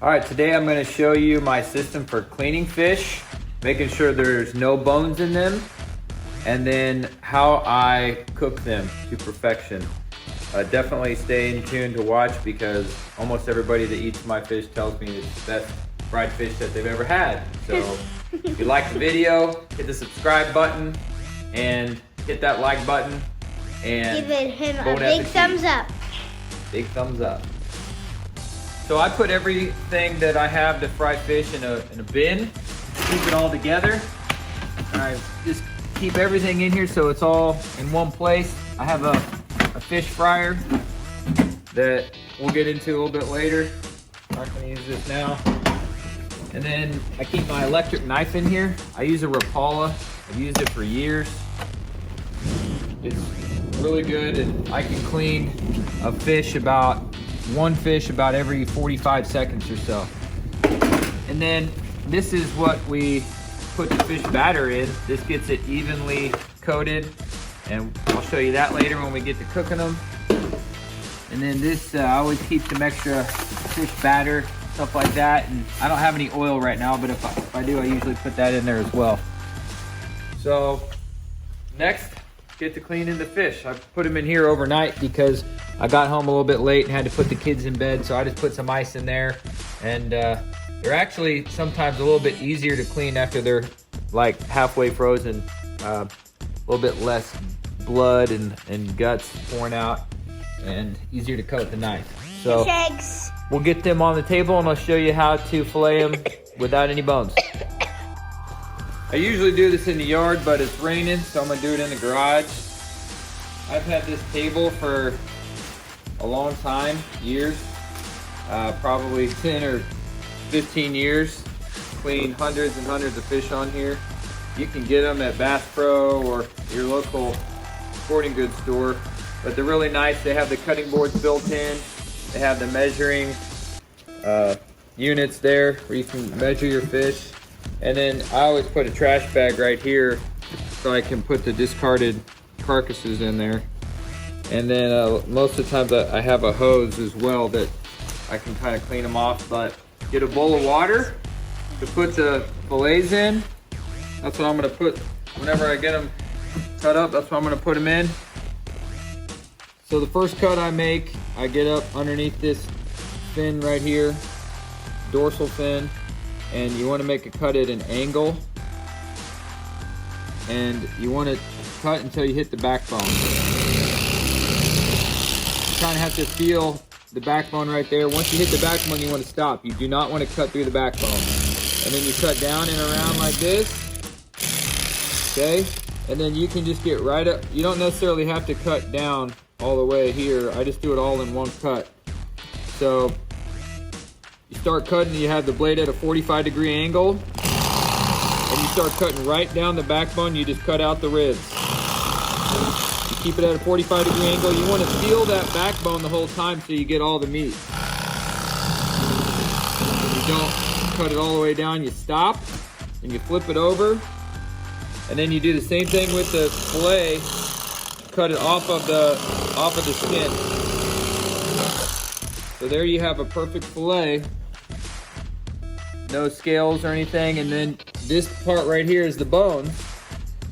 All right, today I'm going to show you my system for cleaning fish, making sure there's no bones in them, and then how I cook them to perfection. Definitely stay in tune to watch because almost everybody that eats my fish tells me it's the best fried fish that they've ever had. So if you like the video, hit the subscribe button and hit that like button and give him a big thumbs up. Big thumbs up. So I put everything that I have to fry fish in a bin, keep it all together. And I just keep everything in here so it's all in one place. I have a fish fryer that we'll get into a little bit later. I'm not gonna use this now. And then I keep my electric knife in here. I use a Rapala. I've used it for years. It's really good, and I can clean one fish about every 45 seconds or so. And then this is what we put the fish batter in. This gets it evenly coated, and I'll show you that later when we get to cooking them. And then this, I always keep some extra fish batter, stuff like that. And I don't have any oil right now, but if I do, I usually put that in there as well. So next, get to cleaning the fish. I put them in here overnight because I got home a little bit late and had to put the kids in bed, so I just put some ice in there. And they're actually sometimes a little bit easier to clean after they're like halfway frozen. A little bit less blood and guts pouring out, and easier to cut with the knife. So we'll get them on the table and I'll show you how to fillet them without any bones. I usually do this in the yard, but it's raining, so I'm gonna do it in the garage. I've had this table for a long time, years, probably 10 or 15 years. Clean hundreds and hundreds of fish on here. You can get them at Bass Pro or your local sporting goods store, but they're really nice. They have the cutting boards built in. They have the measuring units there where you can measure your fish. And then I always put a trash bag right here so I can put the discarded carcasses in there. And then most of the times I have a hose as well that I can kind of clean them off. But get a bowl of water to put the fillets in. That's what I'm gonna put whenever I get them cut up. That's what I'm gonna put them in. So the first cut I make, I get up underneath this fin right here, dorsal fin, and you want to make a cut at an angle, and you want to cut until you hit the backbone. You kind of have to feel the backbone right there. Once you hit the backbone, you want to stop. You do not want to cut through the backbone. And then you cut down and around like this, okay? And then you can just get right up. You don't necessarily have to cut down all the way here. I just do it all in one cut. So you start cutting, you have the blade at a 45-degree angle, and you start cutting right down the backbone. You just cut out the ribs. You keep it at a 45-degree angle. You want to feel that backbone the whole time so you get all the meat. You don't cut it all the way down. You stop, and you flip it over, and then you do the same thing with the fillet. Cut it off of the skin. So there you have a perfect fillet. No scales or anything. And then this part right here is the bones.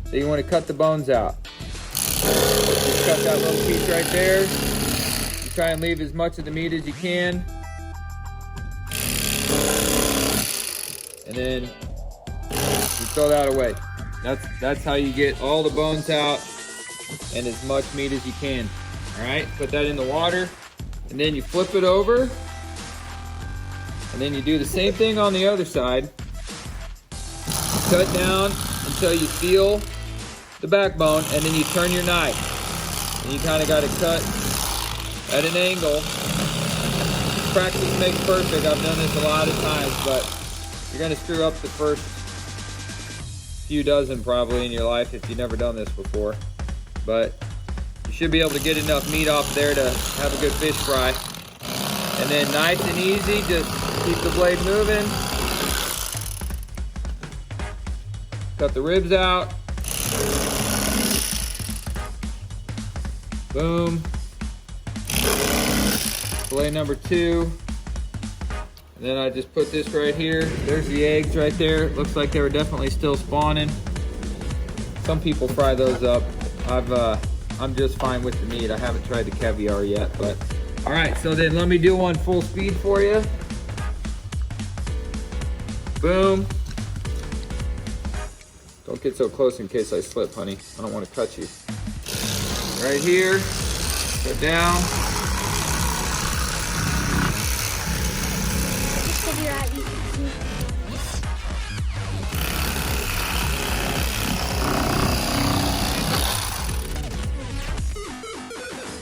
So you want to cut the bones out. Just cut that little piece right there. You try and leave as much of the meat as you can. And then you throw that away. That's how you get all the bones out and as much meat as you can. All right, put that in the water, and then you flip it over, and then you do the same thing on the other side. Cut down until you feel the backbone, and then you turn your knife. And you kind of got to cut at an angle. Practice makes perfect. I've done this a lot of times, but you're going to screw up the first few dozen probably in your life if you've never done this before. But you should be able to get enough meat off there to have a good fish fry. And then nice and easy, just keep the blade moving. Cut the ribs out. Boom. Fillet number 2. And Then I just put this right here. There's the eggs right there. Looks like they were definitely still spawning. Some people fry those up. I'm just fine with the meat. I haven't tried the caviar yet, but all right. So then let me do one full speed for you. Boom. Don't get so close in case I slip, honey. I don't want to cut you. Right here. Go down.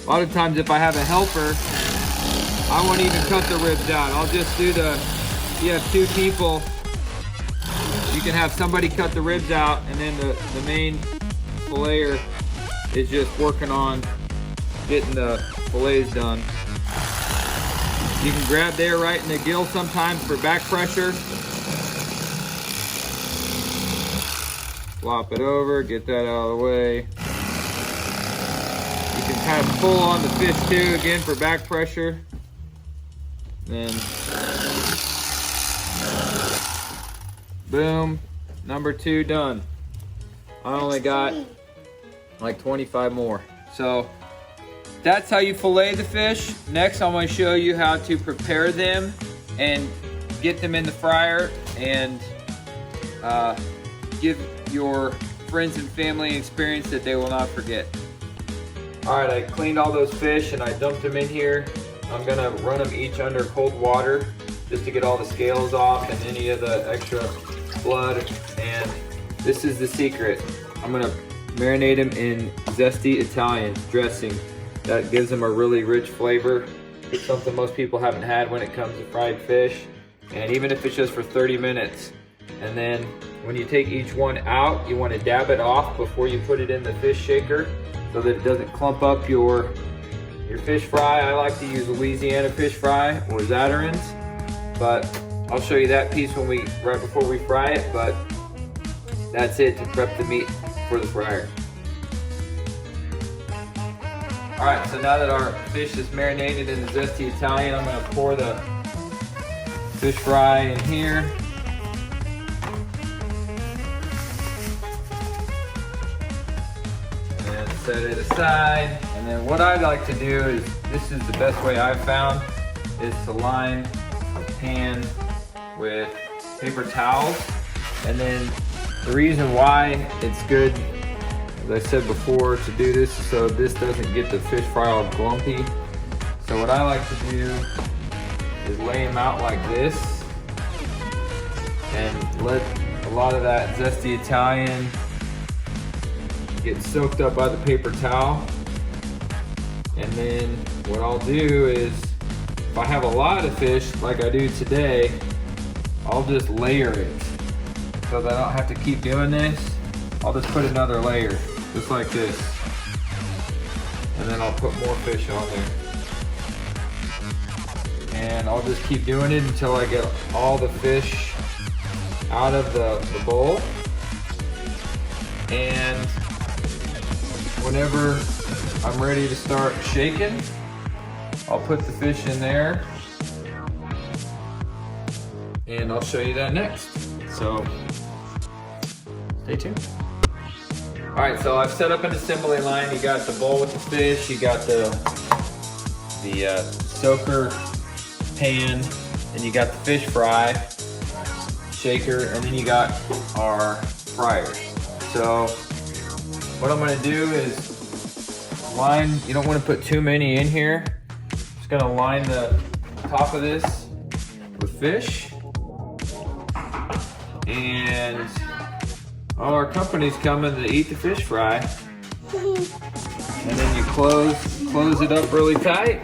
A lot of times if I have a helper, I won't even cut the ribs out. I'll just do if you have two people, you can have somebody cut the ribs out and then the main filleter is just working on getting the fillets done. You can grab there right in the gill sometimes for back pressure. Flop it over, get that out of the way. You can kind of pull on the fish too, again for back pressure. Then, boom, number 2 done. I only got like 25 more. So that's how you fillet the fish. Next, I'm going to show you how to prepare them and get them in the fryer and give your friends and family an experience that they will not forget. All right, I cleaned all those fish and I dumped them in here. I'm gonna run them each under cold water just to get all the scales off and any of the extra blood. And this is the secret. I'm gonna marinate them in zesty Italian dressing. That gives them a really rich flavor. It's something most people haven't had when it comes to fried fish. And even if it's just for 30 minutes. And then when you take each one out, you want to dab it off before you put it in the fish shaker so that it doesn't clump up your fish fry. I like to use Louisiana fish fry or Zatarain's, but I'll show you that piece right before we fry it. But that's it to prep the meat for the fryer. All right, so now that our fish is marinated in the zesty Italian, I'm going to pour the fish fry in here. And set it aside. And then what I like to do is, this is the best way I've found, is to line a pan with paper towels. And then the reason why it's good, as I said before, to do this so this doesn't get the fish fry all glumpy. So what I like to do is lay them out like this and let a lot of that zesty Italian get soaked up by the paper towel. And then what I'll do is, if I have a lot of fish like I do today, I'll just layer it so that I don't have to keep doing this. I'll just put another layer, just like this. And then I'll put more fish on there. And I'll just keep doing it until I get all the fish out of the bowl. And whenever I'm ready to start shaking, I'll put the fish in there. And I'll show you that next. So stay tuned. All right, so I've set up an assembly line. You got the bowl with the fish, you got the soaker pan, and you got the fish fry shaker, and then you got our fryer. So what I'm gonna do is line, you don't wanna put too many in here. Just gonna line the top of this with fish. And our company's coming to eat the fish fry. And then you close it up really tight.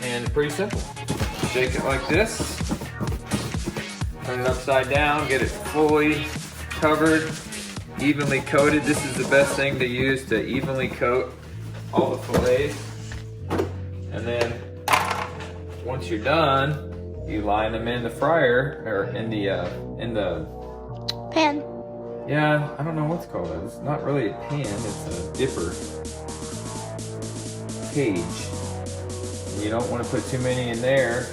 And it's pretty simple. Shake it like this. Turn it upside down, get it fully covered, evenly coated. This is the best thing to use to evenly coat all the fillets. And then once you're done, you line them in the fryer, or in the pan. Yeah, I don't know what's called. It's not really a pan, it's a dipper. Cage. You don't want to put too many in there,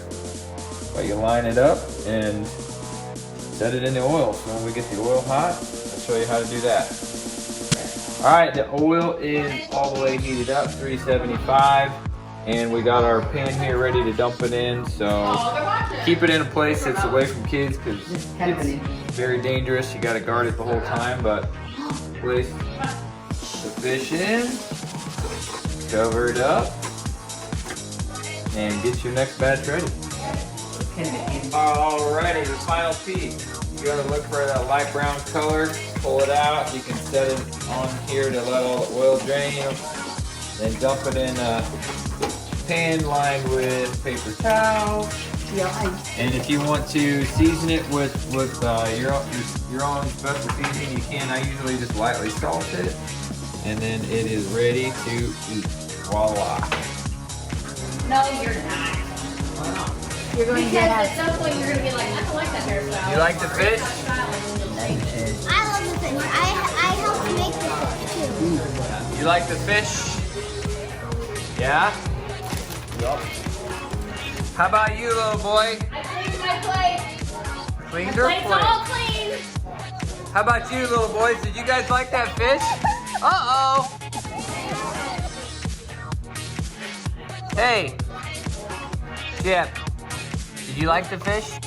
but you line it up and set it in the oil. So when we get the oil hot, I'll show you how to do that. All right, the oil is all the way heated up, 375. And we got our pan here ready to dump it in. So keep it in a place that's away from kids because it's very dangerous. You got to guard it the whole time, but place the fish in, cover it up, and get your next batch ready. Alrighty, the final piece. You're gonna look for that light brown color, pull it out. You can set it on here to let all the oil drain. Then dump it in a pan lined with paper towel. And if you want to season it with your own special seasoning, you can. I usually just lightly salt it, and then it is ready to eat. Voila! No, you're not. You're going to at some point you're going to be like, I don't like that hairstyle. You like the fish? I love the fish. I helped make the fish too. You like the fish? Yeah? Yup. How about you, little boy? I cleaned my plate. Cleaned My her plate's plate. all clean. How about you, little boys? Did you guys like that fish? Uh-oh. Hey. Chip, did you like the fish?